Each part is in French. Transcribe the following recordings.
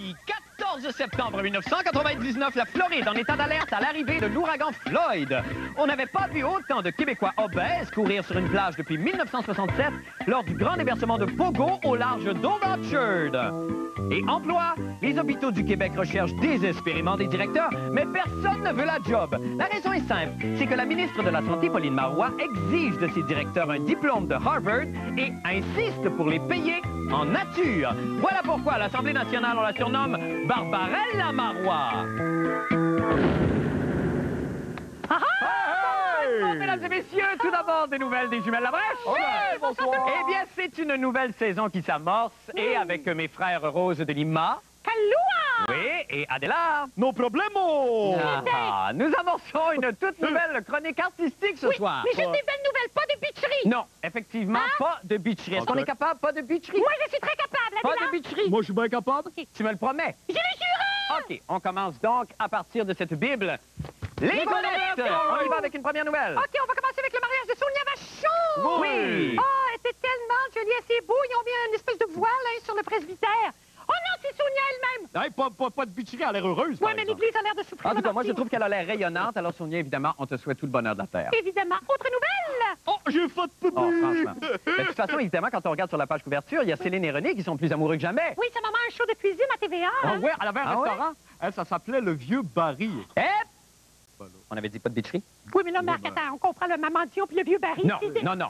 Mardi 14 septembre 1999, la Floride en état d'alerte à l'arrivée de l'ouragan Floyd. On n'avait pas vu autant de Québécois obèses courir sur une plage depuis 1967 lors du grand déversement de Pogo au large d'Overchurch. Et emploi, les hôpitaux du Québec recherchent désespérément des directeurs, mais personne ne veut la job. La raison est simple, c'est que la ministre de la Santé, Pauline Marois, exige de ses directeurs un diplôme de Harvard et insiste pour les payer en nature. Voilà pourquoi à l'Assemblée nationale, on la surnomme Barbarella Marois. Bon, mesdames et messieurs, tout d'abord, des nouvelles des jumelles Labrèche. Oui, bonsoir. Eh bien, c'est une nouvelle saison qui s'amorce, et avec mes frères Rose de Lima. Kaloua! Oui, et Adélard. No problemo! Nous amorçons une toute nouvelle chronique artistique ce soir. Mais juste des belles nouvelles, pas de bitcherie! Non, effectivement, pas de bitcherie. Est-ce qu'on est capable? Pas de bitcherie? Moi, je suis très capable, Pas Adela. de bitcherie. Moi, je suis bien capable. Tu me le promets? Je le jure! OK, on commence donc à partir de cette Bible. Les bonnets! On y va avec une première nouvelle. OK, on va commencer avec le mariage de Sonia Vachon! Oui! Oh, elle était tellement jolie, assez beau. Ils ont mis une espèce de voile sur le presbytère. Oh non, c'est Sonia elle-même! Hey, pas de bitcherie, elle a l'air heureuse. Oui, mais l'Église a l'air de souffrir. En tout cas, moi, je martyre. trouve qu'elle a l'air rayonnante. Alors, Sonia, évidemment, on te souhaite tout le bonheur de la Terre. Évidemment. Autre nouvelle! Oh, j'ai fait de Oh, pipi! franchement. Mais de toute façon, évidemment, quand on regarde sur la page couverture, il y a Céline et René qui sont plus amoureux que jamais. Oui, sa maman a un show de cuisine à TVA. Ah hein? ouais, elle avait un Ah ouais? restaurant. Elle, ça s'appelait le Vieux Barry. Eh! Voilà. On avait dit pas de bitcherie? Oui, mais là, Marc, ben. attends, on comprend le maman Dion puis le vieux Barry. Non, C'est- non, non.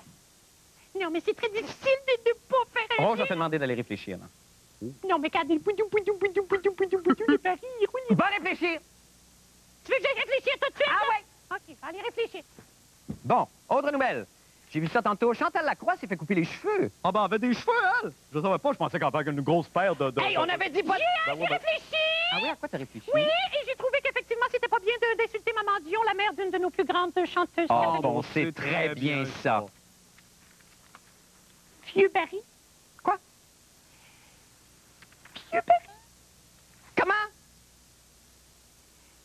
Non, mais c'est très difficile de pas faire un Oh, je vais te demander d'aller réfléchir. Là. Non, mais regarde, les boudou, boudou, boudou, boudou, boudou, boudou, les Barry, oui. Va réfléchir! Tu veux que j'aille réfléchir tout de suite? Ah ouais? OK, allez réfléchir. Bon, autre nouvelle. J'ai vu ça tantôt. Chantal Lacroix s'est fait couper les cheveux. Ah ben, elle avait des cheveux, elle! Je savais pas, je pensais qu'elle avait une grosse paire de... Hey, on avait dit pas de... J'ai réfléchi! Ah oui, à quoi t'as réfléchi? Oui, et j'ai trouvé qu'effectivement, c'était pas bien d'insulter maman Dion, la mère d'une de nos plus grandes chanteuses. Oh, catholiques. bon, c'est très bien ça. Vieux Barry? Quoi? Vieux Barry? Comment?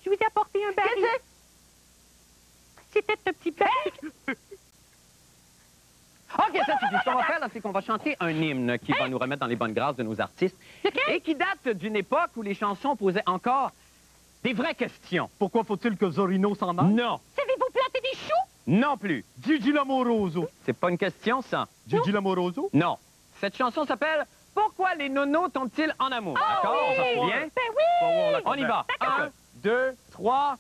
Je vous ai apporté un Barry. C'était un petit Barry. OK, ça suffit. Ce qu'on va faire, là, c'est qu'on va chanter un hymne qui va nous remettre dans les bonnes grâces de nos artistes et qui date d'une époque où les chansons posaient encore des vraies questions. Pourquoi faut-il que Zorino s'en aille? Non, Savez-vous planter des choux? non plus. Gigi Lamoroso. C'est pas une question, ça. Gigi Lamoroso? Non. Cette chanson s'appelle « Pourquoi les nonos tombent-ils en amour ?» D'accord, on s'en souvient? Ben oui! On y va. 1, 2, 3...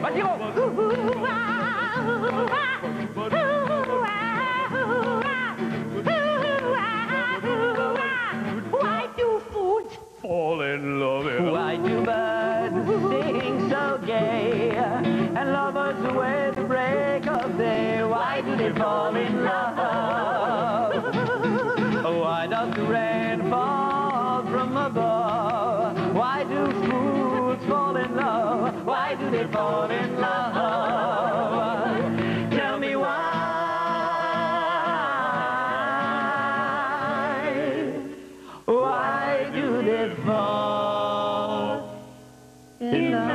Vas-y, Rose. Why do fools Fall in love. Why do birds sing so gay and lovers wait the break of day? Why do they fall in love? Why does the rain fall from above? Why do fools fall in love? Why do they fall in love? Tell me why. Why do they fall in love?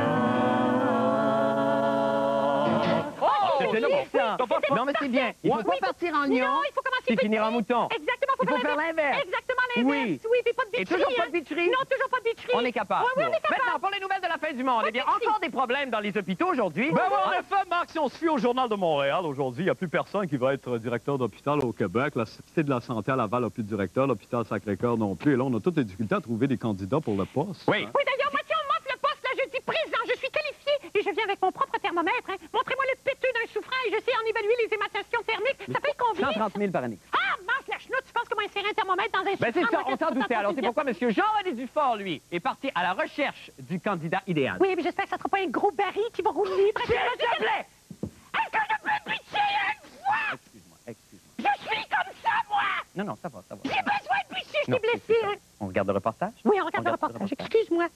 C'était bien, long, ça. Non, mais c'est bien. Il faut pas partir en lion Non, il faut commencer et petit. finir en mouton. Exactement, Il faut faire l'inverse. Exactement l'inverse. Oui. Oui, puis pas de Et bitcherie. toujours pas hein. de bitcherie? Non, toujours pas de bitcherie. On est capable. Oui, on est capable. Maintenant, pour les nouvelles de la fin du monde, eh bien, Merci. encore des problèmes dans les hôpitaux aujourd'hui. Ben oui, en effet, Marc, si on se fie au Journal de Montréal, aujourd'hui, il n'y a plus personne qui va être directeur d'hôpital au Québec. La Cité de la Santé à Laval n'a plus de directeur, l'hôpital Sacré-Cœur non plus. Et là, on a toutes les difficultés à trouver des candidats pour le poste. Oui. Oui, d'ailleurs, moi, si on monte le poste, là, je dis présent, je suis qualifié et je viens avec mon propre thermomètre. Hein. Montrez-moi le péteux d'un souffrant et je sais en évaluer les émanations thermiques. Ça fait combien? 130 000 par année. Ah, mince, la chenoute, tu penses comment insérer un thermomètre dans un Ben, c'est souffrant? ça, on s'en doutait. Alors, c'est pourquoi M. Jean-René Dufort, lui, est parti à la recherche du candidat idéal. Oui, mais j'espère que ça sera pas un gros baril qui va rouler. S'il te plaît! Est-ce que je peux pitcher une fois? Excuse-moi, excuse-moi. Je suis comme ça, moi! Non, non, ça va, ça va. J'ai besoin de pitcher, je Non, t'ai blessé. c'est Hein. ça. On regarde le reportage? Oui, on regarde le regarde reportage. Excuse-moi.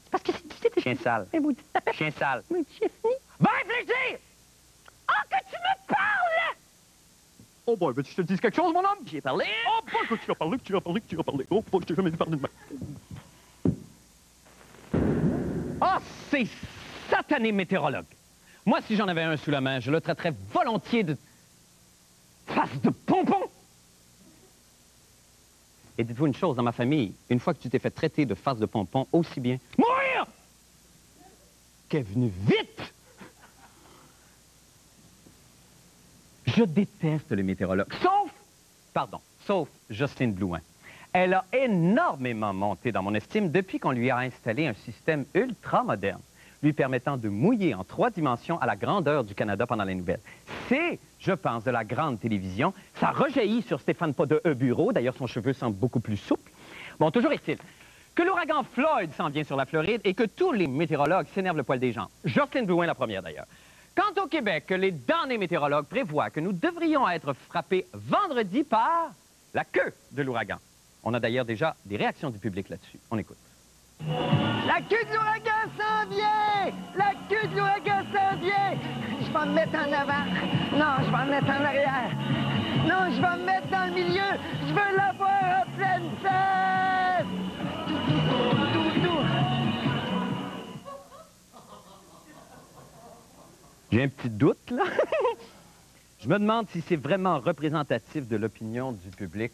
C'est parce que c'est difficile de... Chien sale. Mais maudit tapette. Chien sale. Mais chien fini. Va réfléchir! Oh, que tu me parles! Oh boy, veux-tu que je te dise quelque chose, mon homme? J'ai parlé. Oh boy, que tu as parlé, que tu as parlé, que tu as parlé. Oh boy, je t'ai jamais parlé de ma... Oh, c'est satané météorologue. Moi, si j'en avais un sous la main, je le traiterais volontiers de face de pompon. Et dites-vous une chose, dans ma famille, une fois que tu t'es fait traiter de face de pompon, aussi bien mourir qu'est venu vite. Je déteste les météorologues, sauf Jocelyne Blouin. Elle a énormément monté dans mon estime depuis qu'on lui a installé un système ultra moderne, lui permettant de mouiller en 3 dimensions à la grandeur du Canada pendant les nouvelles. C'est, je pense, de la grande télévision. Ça rejaillit sur Stéphane Pas de Bureau. D'ailleurs, son cheveu semble beaucoup plus souple. Bon, toujours est-il que l'ouragan Floyd s'en vient sur la Floride et que tous les météorologues s'énervent le poil des gens. Jocelyne Blouin, la première, d'ailleurs. Quant au Québec, les damnés météorologues prévoient que nous devrions être frappés vendredi par la queue de l'ouragan. On a d'ailleurs déjà des réactions du public là-dessus. On écoute. La queue de l'ouragan s'en vient! La queue de l'ouragan s'en vient! Je vais me mettre en avant. Non, je vais me mettre en arrière. Non, je vais me mettre dans le milieu. Je veux l'avoir en pleine face! J'ai un petit doute, là. Je me demande si c'est vraiment représentatif de l'opinion du public